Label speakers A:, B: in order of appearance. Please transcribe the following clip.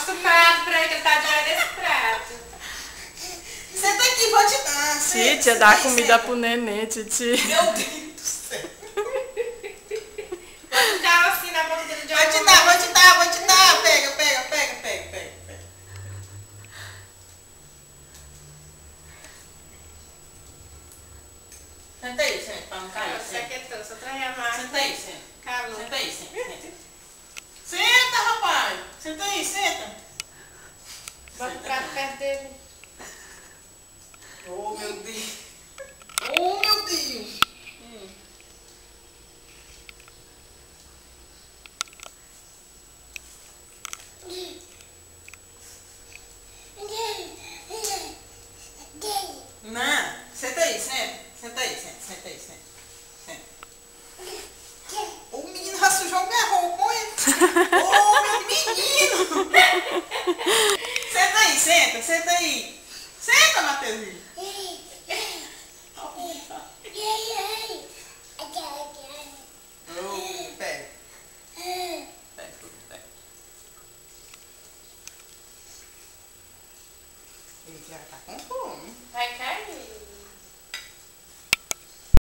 A: Mostra o prato pra ele, que ele tá de olho nesse prato.
B: Senta aqui, vou te dar.
C: Titia, dá comida pro neném, Titi.
B: Meu Deus do céu.
A: Vou te dar assim na boca dele de
B: Vou te dar, vou te dar, vou te dar. Pega, pega, pega, pega, pega. Senta aí, senta, pra não cair.
A: Você aquietou, só trair a máquina.
B: Senta aí, senta.
A: Calma.
B: Senta aí, senta. Senta, rapaz. Senta aí, senta.
A: Bota o prato perto dele.
B: Oh, meu Deus. Oh, meu Deus. Não, senta aí, senta. Senta aí, senta, senta aí, senta. O menino já sujou minha roupa, olha. Ô, meu menino. Senta aí, senta, senta aí. Senta, Matheusinho. Pega. Pega tudo, pega. Ele já tá com fome.
A: Vai cair.